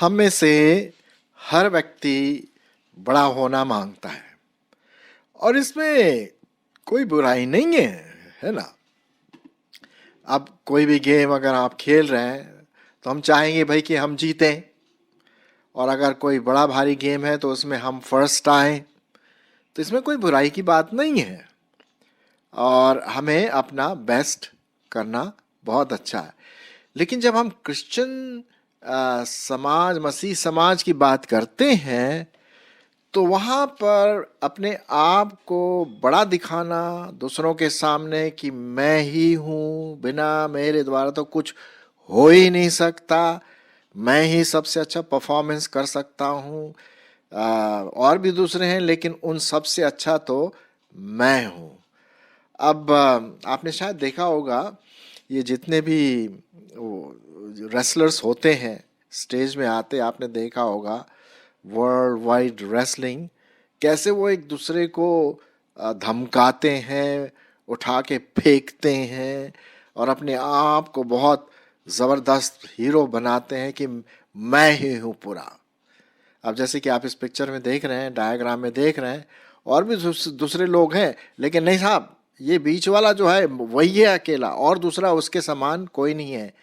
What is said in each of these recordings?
हम में से हर व्यक्ति बड़ा होना मांगता है और इसमें कोई बुराई नहीं है ना। अब कोई भी गेम अगर आप खेल रहे हैं तो हम चाहेंगे भाई कि हम जीतें, और अगर कोई बड़ा भारी गेम है तो उसमें हम फर्स्ट आएं, तो इसमें कोई बुराई की बात नहीं है और हमें अपना बेस्ट करना बहुत अच्छा है। लेकिन जब हम क्रिश्चियन समाज, मसीह समाज की बात करते हैं तो वहाँ पर अपने आप को बड़ा दिखाना दूसरों के सामने कि मैं ही हूँ, बिना मेरे द्वारा तो कुछ हो ही नहीं सकता, मैं ही सबसे अच्छा परफॉर्मेंस कर सकता हूँ, और भी दूसरे हैं लेकिन उन सबसे अच्छा तो मैं हूँ। अब आपने शायद देखा होगा ये जितने भी रेसलर्स होते हैं स्टेज में आते, आपने देखा होगा वर्ल्ड वाइड रेसलिंग, कैसे वो एक दूसरे को धमकाते हैं, उठा के फेंकते हैं और अपने आप को बहुत ज़बरदस्त हीरो बनाते हैं कि मैं ही हूँ पूरा। अब जैसे कि आप इस पिक्चर में देख रहे हैं, डायग्राम में देख रहे हैं, और भी दूसरे लोग हैं, लेकिन नहीं साहब, ये बीच वाला जो है वही है अकेला, और दूसरा उसके समान कोई नहीं है।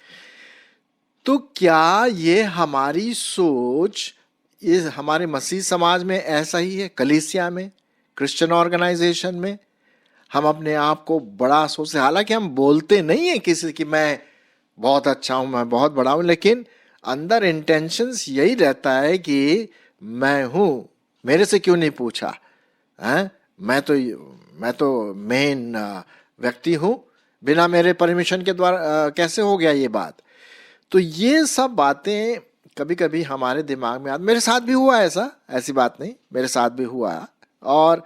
तो क्या ये हमारी सोच ये हमारे मसीह समाज में ऐसा ही है? कलीसिया में, क्रिश्चियन ऑर्गेनाइजेशन में हम अपने आप को बड़ा सोचते, हालांकि हम बोलते नहीं है किसी की मैं बहुत अच्छा हूं, मैं बहुत बड़ा हूं, लेकिन अंदर इंटेंशंस यही रहता है कि मैं हूं, मेरे से क्यों नहीं पूछा है, मैं तो मेन व्यक्ति हूं, बिना मेरे परमिशन के द्वारा कैसे हो गया ये बात। तो ये सब बातें कभी कभी हमारे दिमाग में आती, मेरे साथ भी हुआ ऐसा, ऐसी बात नहीं, मेरे साथ भी हुआ। और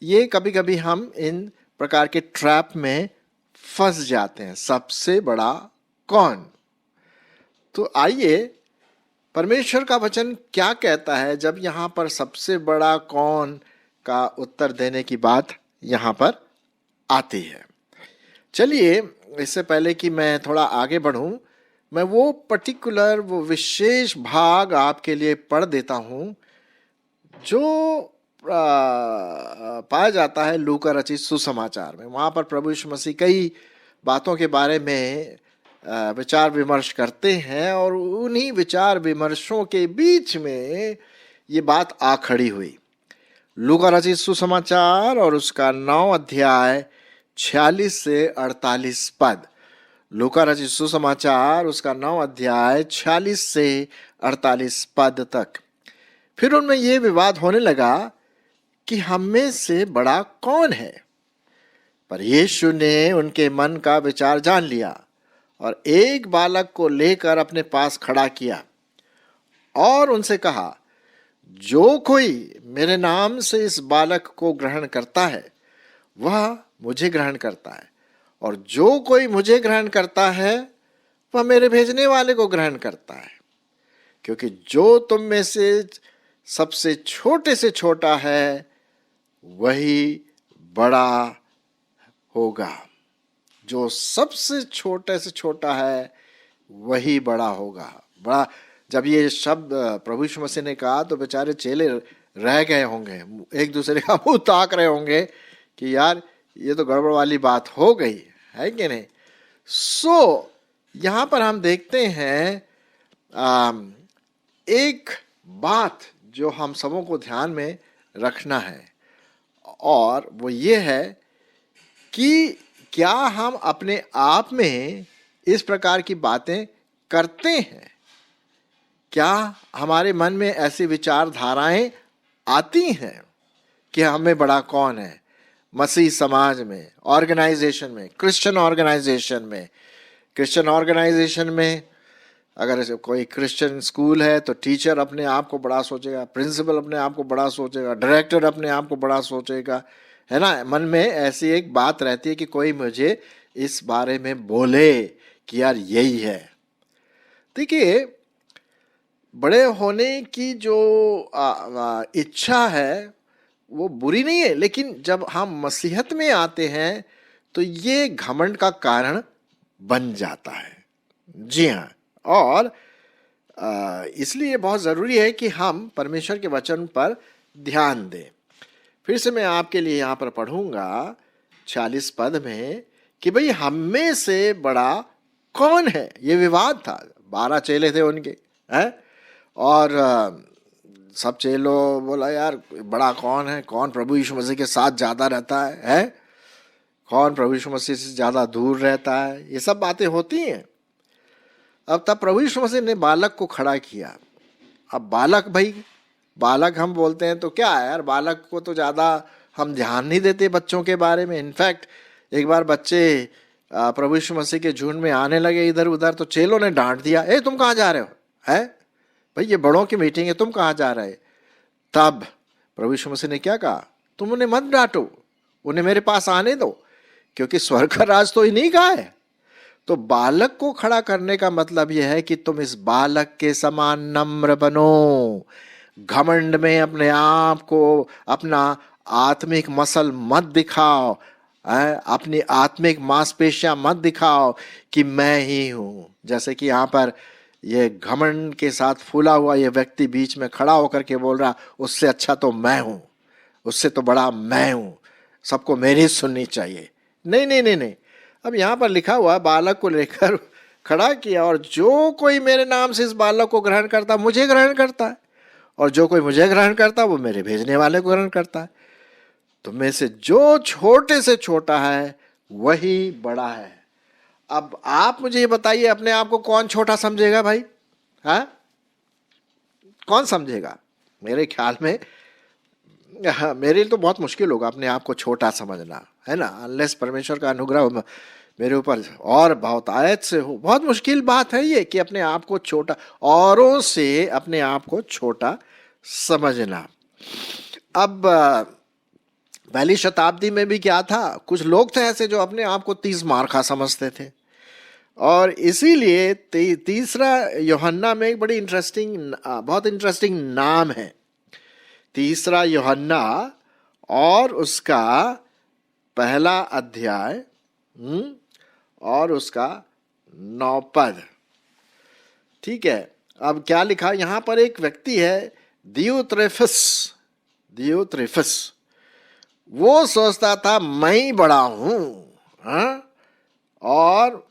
ये कभी कभी हम इन प्रकार के ट्रैप में फंस जाते हैं, सबसे बड़ा कौन। तो आइए परमेश्वर का वचन क्या कहता है जब यहाँ पर सबसे बड़ा कौन का उत्तर देने की बात यहाँ पर आती है। चलिए, इससे पहले कि मैं थोड़ा आगे बढ़ूं, मैं वो विशेष भाग आपके लिए पढ़ देता हूं जो पाया जाता है लूका रचित सुसमाचार में। वहाँ पर प्रभु यीशु मसीह कई बातों के बारे में विचार विमर्श करते हैं और उन्हीं विचार विमर्शों के बीच में ये बात आ खड़ी हुई। लूका रचित सुसमाचार और उसका 9 अध्याय 46 से 48 पद। लूका रचित सुसमाचार उसका 9 अध्याय 46 से 48 पद तक। फिर उनमें यह विवाद होने लगा कि हम में से बड़ा कौन है। पर यीशु ने उनके मन का विचार जान लिया और एक बालक को लेकर अपने पास खड़ा किया और उनसे कहा, जो कोई मेरे नाम से इस बालक को ग्रहण करता है वह मुझे ग्रहण करता है, और जो कोई मुझे ग्रहण करता है वह मेरे भेजने वाले को ग्रहण करता है। क्योंकि जो तुम में से सबसे छोटे से छोटा है वही बड़ा होगा। जो सबसे छोटे से छोटा है वही बड़ा होगा। बड़ा, जब ये शब्द प्रभु यीशु मसीह ने कहा तो बेचारे चेले रह गए होंगे, एक दूसरे का मुंह ताक रहे होंगे कि यार ये तो गड़बड़ वाली बात हो गई है कि नहीं। सो यहां पर हम देखते हैं एक बात जो हम सबों को ध्यान में रखना है, और वो ये है कि क्या हम अपने आप में इस प्रकार की बातें करते हैं? क्या हमारे मन में ऐसी विचारधाराएं आती हैं कि हमें बड़ा कौन है? मसीह समाज में, ऑर्गेनाइजेशन में, क्रिश्चियन ऑर्गेनाइजेशन में अगर कोई क्रिश्चियन स्कूल है तो टीचर अपने आप को बड़ा सोचेगा, प्रिंसिपल अपने आप को बड़ा सोचेगा, डायरेक्टर अपने आप को बड़ा सोचेगा, है ना। मन में ऐसी एक बात रहती है कि कोई मुझे इस बारे में बोले कि यार यही है। देखिए, बड़े होने की जो इच्छा है वो बुरी नहीं है, लेकिन जब हम मसीहत में आते हैं तो ये घमंड का कारण बन जाता है। जी हाँ, और इसलिए बहुत ज़रूरी है कि हम परमेश्वर के वचन पर ध्यान दें। फिर से मैं आपके लिए यहाँ पर पढ़ूंगा 46 पद में कि भाई हम में से बड़ा कौन है। ये विवाद था, 12 चेले थे उनके, हैं? और सब चेलों बोला यार बड़ा कौन है, कौन प्रभु यीशु मसीह के साथ ज़्यादा रहता है, कौन प्रभु यीशु मसीह से ज़्यादा दूर रहता है, ये सब बातें होती हैं। अब तब प्रभु यीशु मसीह ने बालक को खड़ा किया। अब बालक, भाई बालक हम बोलते हैं तो क्या है यार, बालक को तो ज़्यादा हम ध्यान नहीं देते बच्चों के बारे में। इनफैक्ट एक बार बच्चे प्रभु यीशु मसीह के झुंड में आने लगे इधर उधर, तो चेलों ने डांट दिया, ए तुम कहाँ जा रहे हो, है भाई ये बड़ों की मीटिंग है, तुम कहाँ जा रहे। तब प्रभु यीशु मसीह ने क्या कहा, तुम उन्हें मत डांटो, उन्हें मेरे पास आने दो, क्योंकि स्वर्ग का राज तो इन्हीं का है। तो बालक को खड़ा करने का मतलब यह है कि तुम इस बालक के समान नम्र बनो, घमंड में अपने आप को, अपना आत्मिक मसल मत दिखाओ, अपनी आत्मिक मांसपेशियां मत दिखाओ कि मैं ही हूं। जैसे कि यहाँ पर ये घमंड के साथ फूला हुआ ये व्यक्ति बीच में खड़ा होकर के बोल रहा, उससे अच्छा तो मैं हूं, उससे तो बड़ा मैं हूं, सबको मेरी सुननी चाहिए। नहीं नहीं नहीं नहीं, अब यहाँ पर लिखा हुआ बालक को लेकर खड़ा किया, और जो कोई मेरे नाम से इस बालक को ग्रहण करता मुझे ग्रहण करता है, और जो कोई मुझे ग्रहण करता वो मेरे भेजने वाले को ग्रहण करता है। तुम में से जो छोटे से छोटा है वही बड़ा है। अब आप मुझे ये बताइए, अपने आप को कौन छोटा समझेगा भाई, हाँ कौन समझेगा? मेरे ख्याल में मेरे लिए तो बहुत मुश्किल होगा अपने आप को छोटा समझना, है ना, अनलेस परमेश्वर का अनुग्रह मेरे ऊपर और बहुत आयत से हो। बहुत मुश्किल बात है ये कि अपने आप को छोटा, औरों से अपने आप को छोटा समझना। अब पहली शताब्दी में भी क्या था, कुछ लोग थे ऐसे जो अपने आप को 30 मार्का समझते थे, और इसीलिए तीसरा यूहन्ना में एक बड़ी इंटरेस्टिंग, बहुत इंटरेस्टिंग नाम है, तीसरा यूहन्ना और उसका पहला अध्याय और उसका 9 पद। ठीक है, अब क्या लिखा यहाँ पर, एक व्यक्ति है दियोत्रेफस, वो सोचता था मैं ही बड़ा हूं, और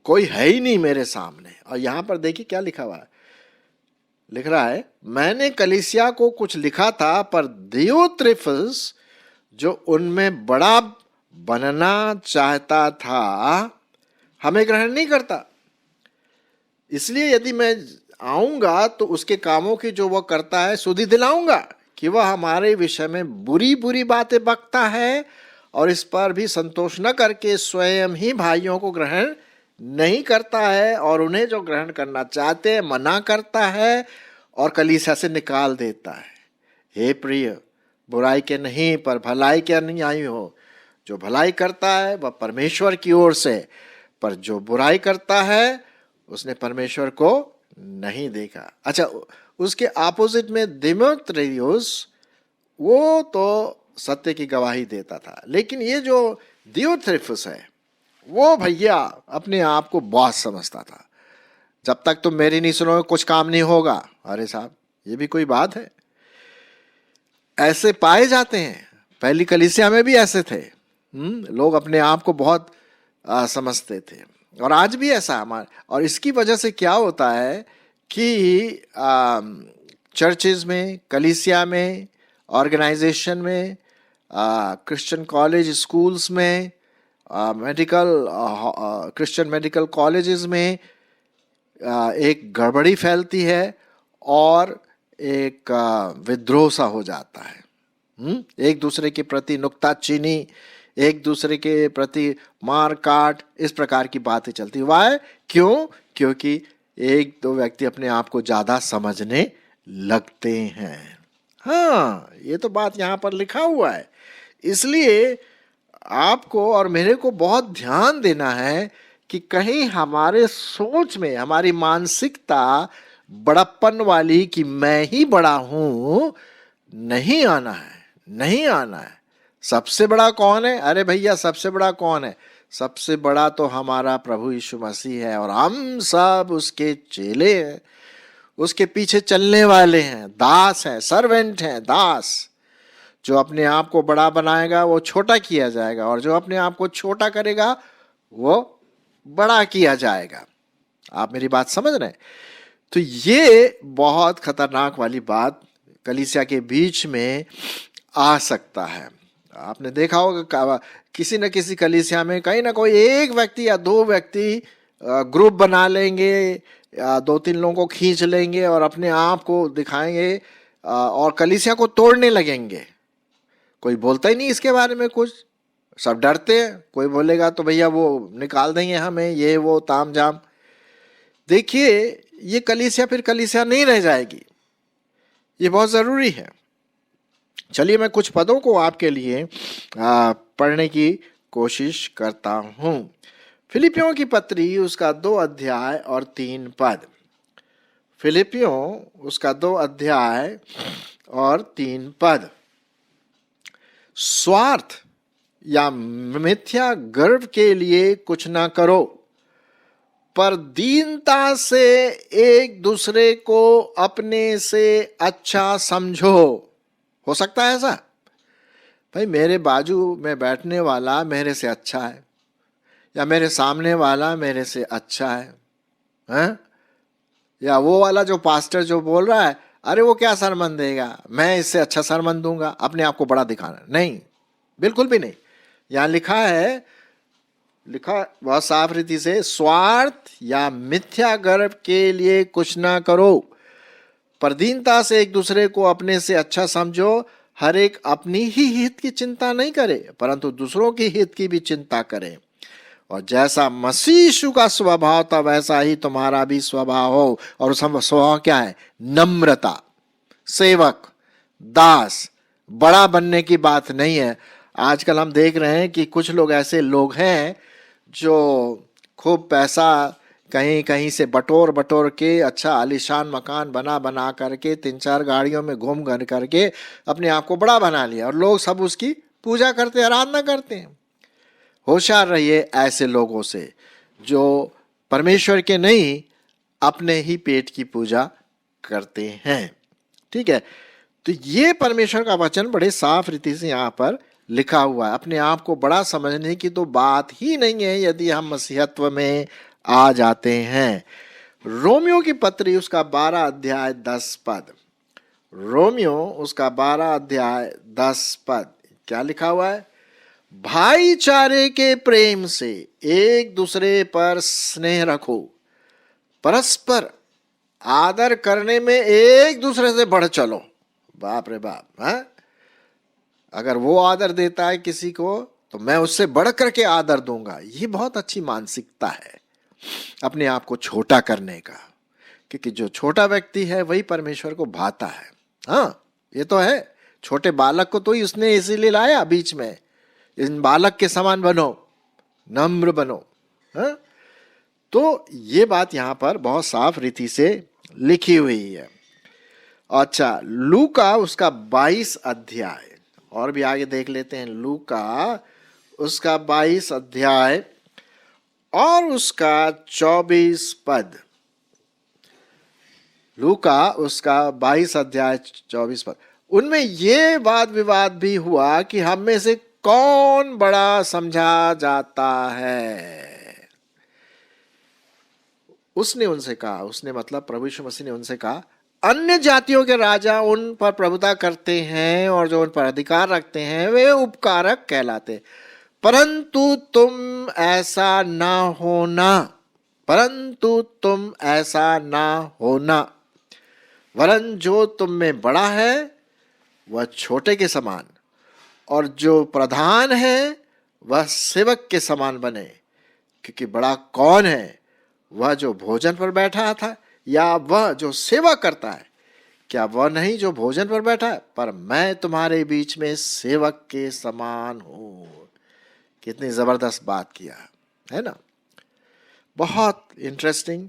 कोई है ही नहीं मेरे सामने। और यहाँ पर देखिए क्या लिखा हुआ है, लिख रहा है, मैंने कलीसिया को कुछ लिखा था, पर दियोत्रेफस जो उनमें बड़ा बनना चाहता था हमें ग्रहण नहीं करता। इसलिए यदि मैं आऊंगा तो उसके कामों की जो वह करता है सुधि दिलाऊंगा कि वह हमारे विषय में बुरी बुरी बातें बकता है, और इस पर भी संतोष न करके स्वयं ही भाइयों को ग्रहण नहीं करता है, और उन्हें जो ग्रहण करना चाहते हैं मना करता है और कलीसिया से निकाल देता है। हे प्रिय, बुराई के नहीं पर भलाई के अनुयायी हो। जो भलाई करता है वह परमेश्वर की ओर से, पर जो बुराई करता है उसने परमेश्वर को नहीं देखा। अच्छा, उसके ऑपोजिट में दिमेत्रियुस, वो तो सत्य की गवाही देता था, लेकिन ये जो दियोत्रेफस है वो भैया अपने आप को बॉस समझता था, जब तक तुम मेरी नहीं सुनोगे कुछ काम नहीं होगा। अरे साहब, ये भी कोई बात है? ऐसे पाए जाते हैं, पहली कलीसिया में भी ऐसे थे। लोग अपने आप को बहुत समझते थे, और आज भी ऐसा हमारे। और इसकी वजह से क्या होता है कि चर्चेज में, कलीसिया में, ऑर्गेनाइजेशन में, क्रिश्चियन कॉलेज स्कूल्स में, मेडिकल क्रिश्चियन मेडिकल कॉलेजेस में एक गड़बड़ी फैलती है, और एक विद्रोह सा हो जाता है। एक दूसरे के प्रति नुक्ताचीनी, एक दूसरे के प्रति मार काट, इस प्रकार की बातें चलती। वाय? क्यों? क्योंकि एक दो व्यक्ति अपने आप को ज्यादा समझने लगते हैं। हाँ, ये तो बात यहाँ पर लिखा हुआ है। इसलिए आपको और मेरे को बहुत ध्यान देना है कि कहीं हमारे सोच में, हमारी मानसिकता बड़प्पन वाली कि मैं ही बड़ा हूं नहीं आना है, नहीं आना है। सबसे बड़ा कौन है? अरे भैया, सबसे बड़ा कौन है? सबसे बड़ा तो हमारा प्रभु यीशु मसीह है, और हम सब उसके चेले हैं। उसके पीछे चलने वाले हैं, दास हैं, सर्वेंट हैं, दास। जो अपने आप को बड़ा बनाएगा वो छोटा किया जाएगा, और जो अपने आप को छोटा करेगा वो बड़ा किया जाएगा। आप मेरी बात समझ रहे हैं? तो ये बहुत खतरनाक वाली बात कलीसिया के बीच में आ सकता है। आपने देखा होगा किसी न किसी कलीसिया में कहीं ना कोई एक व्यक्ति या दो व्यक्ति ग्रुप बना लेंगे, या दो तीन लोगों को खींच लेंगे और अपने आप को दिखाएंगे और कलीसिया को तोड़ने लगेंगे। कोई बोलता ही नहीं इसके बारे में कुछ, सब डरते हैं। कोई बोलेगा तो भैया वो निकाल देंगे हमें, ये वो ताम झाम। देखिए, ये कलीसिया फिर कलीसिया नहीं रह जाएगी। ये बहुत ज़रूरी है। चलिए मैं कुछ पदों को आपके लिए पढ़ने की कोशिश करता हूँ। फिलिपियों की पत्री उसका 2 अध्याय और 3 पद। फिलिपियों उसका 2 अध्याय और 3 पद। स्वार्थ या मिथ्या गर्व के लिए कुछ ना करो, पर दीनता से एक दूसरे को अपने से अच्छा समझो। हो सकता है ऐसा? भाई मेरे बाजू में बैठने वाला मेरे से अच्छा है, या मेरे सामने वाला मेरे से अच्छा है? या वो वाला जो पास्टर जो बोल रहा है, अरे वो क्या सरमन देगा, मैं इससे अच्छा सरमन दूंगा, अपने आप को बड़ा दिखाना। नहीं, बिल्कुल भी नहीं। यहां लिखा बहुत साफ रीति से, स्वार्थ या मिथ्या गर्व के लिए कुछ ना करो, पर दीनता से एक दूसरे को अपने से अच्छा समझो। हर एक अपनी ही हित की चिंता नहीं करे, परंतु दूसरों की हित की भी चिंता करे। और जैसा मसीह यीशु का स्वभाव था वैसा ही तुम्हारा भी स्वभाव हो। और उसका स्वभाव क्या है? नम्रता, सेवक, दास। बड़ा बनने की बात नहीं है। आजकल हम देख रहे हैं कि कुछ लोग ऐसे लोग हैं जो खूब पैसा कहीं कहीं से बटोर के अच्छा आलीशान मकान बना करके 3-4 गाड़ियों में घूम कर करके अपने आप को बड़ा बना लिया, और लोग सब उसकी पूजा करते, आराधना करते हैं। होशियार रहिए ऐसे लोगों से जो परमेश्वर के नहीं अपने ही पेट की पूजा करते हैं। ठीक है? तो ये परमेश्वर का वचन बड़े साफ रीति से यहाँ पर लिखा हुआ है। अपने आप को बड़ा समझने की तो बात ही नहीं है यदि हम मसीहत्व में आ जाते हैं। रोमियो की पत्री उसका 12 अध्याय 10 पद। रोमियो उसका 12 अध्याय 10 पद क्या लिखा हुआ है? भाईचारे के प्रेम से एक दूसरे पर स्नेह रखो, परस्पर आदर करने में एक दूसरे से बढ़ चलो। बाप रे बाप, है? अगर वो आदर देता है किसी को तो मैं उससे बढ़ करके आदर दूंगा। ये बहुत अच्छी मानसिकता है अपने आप को छोटा करने का, क्योंकि जो छोटा व्यक्ति है वही परमेश्वर को भाता है। हाँ, ये तो है। छोटे बालक को तो ही उसने इसीलिए लाया बीच में, इन बालक के समान बनो, नम्र बनो। हाँ? तो ये बात यहां पर बहुत साफ रीति से लिखी हुई है। अच्छा, लूका उसका 22 अध्याय, और भी आगे देख लेते हैं। लूका उसका 22 अध्याय और उसका 24 पद। लूका उसका 22 अध्याय 24 पद। उनमें ये वाद विवाद भी हुआ कि हम में से कौन बड़ा समझा जाता है। उसने उनसे कहा, उसने मतलब प्रभु यीशु मसीह ने उनसे कहा, अन्य जातियों के राजा उन पर प्रभुता करते हैं और जो उन पर अधिकार रखते हैं वे उपकारक कहलाते, परंतु तुम ऐसा ना होना, परंतु तुम ऐसा ना होना, वरन जो तुम में बड़ा है वह छोटे के समान, और जो प्रधान है वह सेवक के समान बने। क्योंकि बड़ा कौन है, वह जो भोजन पर बैठा था या वह जो सेवा करता है? क्या वह नहीं जो भोजन पर बैठा है? पर मैं तुम्हारे बीच में सेवक के समान हूं। कितनी जबरदस्त बात किया है ना? बहुत इंटरेस्टिंग,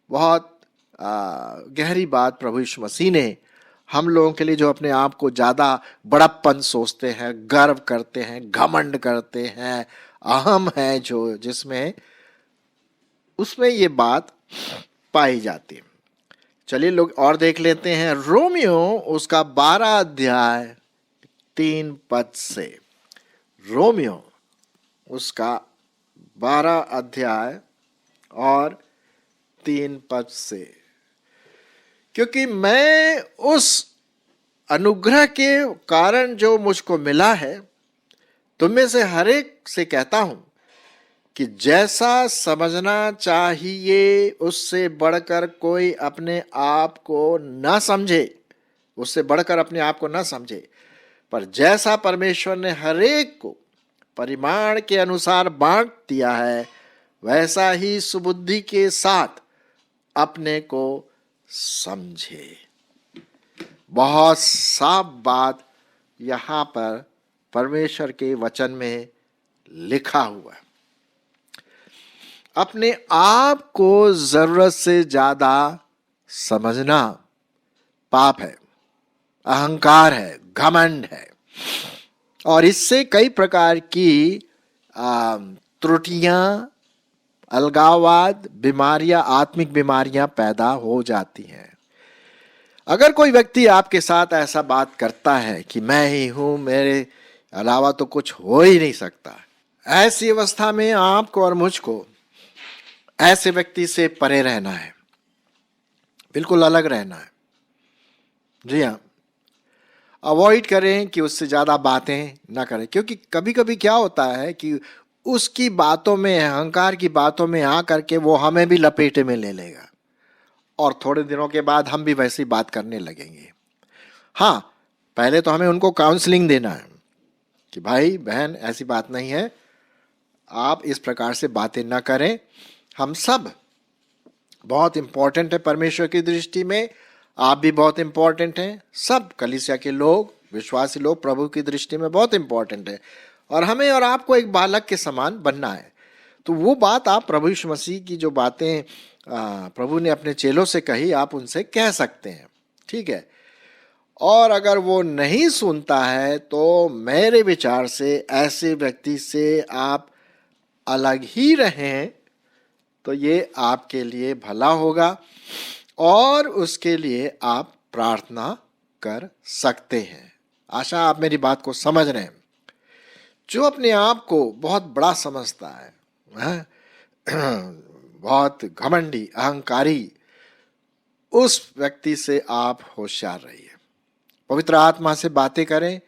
बहुत गहरी बात प्रभु यीशु मसीह ने हम लोगों के लिए, जो अपने आप को ज्यादा बड़प्पन सोचते हैं, गर्व करते हैं, घमंड करते हैं, अहम है जो जिसमें, उसमें ये बात पाई जाती है। चलिए लोग और देख लेते हैं। रोमियो उसका 12 अध्याय 3 पद से। रोमियो उसका 12 अध्याय और 3 पद से। क्योंकि मैं उस अनुग्रह के कारण जो मुझको मिला है, तुम में से हर एक से कहता हूं कि जैसा समझना चाहिए उससे बढ़कर कोई अपने आप को न समझे, उससे बढ़कर अपने आप को न समझे, पर जैसा परमेश्वर ने हर एक को परिमाण के अनुसार बांट दिया है, वैसा ही सुबुद्धि के साथ अपने को समझे। बहुत साफ बात यहां पर परमेश्वर के वचन में लिखा हुआ है। अपने आप को जरूरत से ज्यादा समझना पाप है, अहंकार है, घमंड है, और इससे कई प्रकार की त्रुटियां, अलगाववाद, बीमारियां, आत्मिक बीमारियां पैदा हो जाती हैं। अगर कोई व्यक्ति आपके साथ ऐसा बात करता है कि मैं ही हूं, मेरे अलावा तो कुछ हो ही नहीं सकता, ऐसी अवस्था में आपको और मुझको ऐसे व्यक्ति से परे रहना है, बिल्कुल अलग रहना है। जी हाँ, अवॉइड करें कि उससे ज्यादा बातें ना करें। क्योंकि कभी कभी क्या होता है कि उसकी बातों में, अहंकार की बातों में आकर के वो हमें भी लपेटे में ले लेगा और थोड़े दिनों के बाद हम भी वैसी बात करने लगेंगे। हाँ, पहले तो हमें उनको काउंसलिंग देना है कि भाई बहन ऐसी बात नहीं है, आप इस प्रकार से बातें ना करें। हम सब बहुत इंपॉर्टेंट है परमेश्वर की दृष्टि में, आप भी बहुत इंपॉर्टेंट हैं, सब कलीसिया के लोग, विश्वासी लोग प्रभु की दृष्टि में बहुत इंपॉर्टेंट है, और हमें और आपको एक बालक के समान बनना है। तो वो बात आप प्रभु यीशु मसीह की जो बातें प्रभु ने अपने चेलों से कही, आप उनसे कह सकते हैं, ठीक है। और अगर वो नहीं सुनता है तो मेरे विचार से ऐसे व्यक्ति से आप अलग ही रहें, तो ये आपके लिए भला होगा और उसके लिए आप प्रार्थना कर सकते हैं। आशा आप मेरी बात को समझ रहे हैं। जो अपने आप को बहुत बड़ा समझता है, बहुत घमंडी, अहंकारी, उस व्यक्ति से आप होशियार रहिए। पवित्र आत्मा से बातें करें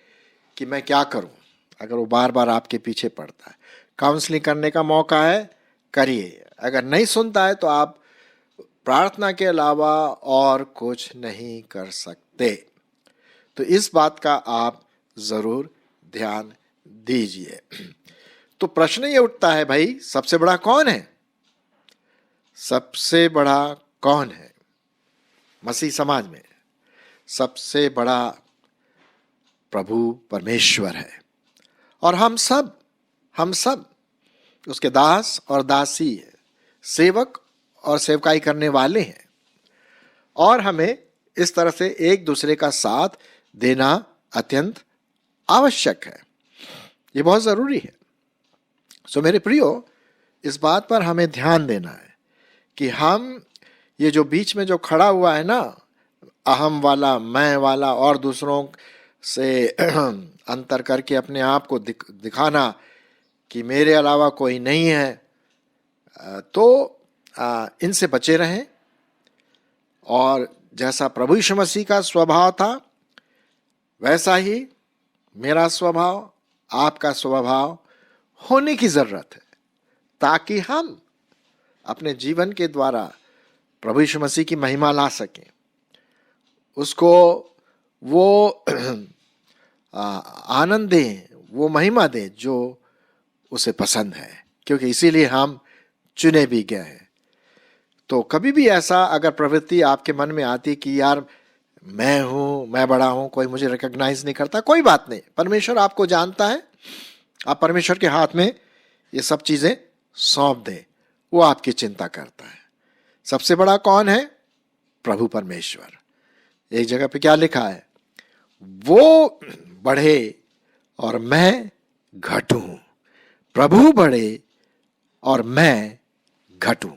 कि मैं क्या करूं। अगर वो बार बार आपके पीछे पड़ता है, काउंसलिंग करने का मौका है, करिए। अगर नहीं सुनता है तो आप प्रार्थना के अलावा और कुछ नहीं कर सकते। तो इस बात का आप जरूर ध्यान दीजिए। तो प्रश्न ये उठता है, भाई सबसे बड़ा कौन है? सबसे बड़ा कौन है मसीह समाज में? सबसे बड़ा प्रभु परमेश्वर है, और हम सब उसके दास और दासी है, सेवक और सेवकाई करने वाले हैं, और हमें इस तरह से एक दूसरे का साथ देना अत्यंत आवश्यक है। ये बहुत जरूरी है। सो मेरे प्रियो, इस बात पर हमें ध्यान देना है कि हम ये जो बीच में जो खड़ा हुआ है ना, अहम वाला, मैं वाला, और दूसरों से अंतर करके अपने आप को दिखाना कि मेरे अलावा कोई नहीं है, तो इनसे बचे रहें। और जैसा प्रभु यीशु मसीह का स्वभाव था, वैसा ही मेरा स्वभाव, आपका स्वभाव होने की जरूरत है, ताकि हम अपने जीवन के द्वारा प्रभु यीशु मसीह की महिमा ला सकें, उसको वो आनंद दें, वो महिमा दें जो उसे पसंद है, क्योंकि इसीलिए हम चुने भी गए हैं। तो कभी भी ऐसा अगर प्रवृत्ति आपके मन में आती कि यार मैं हूं, मैं बड़ा हूं, कोई मुझे रिकॉग्नाइज नहीं करता, कोई बात नहीं, परमेश्वर आपको जानता है। आप परमेश्वर के हाथ में ये सब चीजें सौंप दें, वो आपकी चिंता करता है। सबसे बड़ा कौन है? प्रभु परमेश्वर। एक जगह पे क्या लिखा है? वो बढ़े और मैं घटूं, प्रभु बढ़े और मैं घटूं।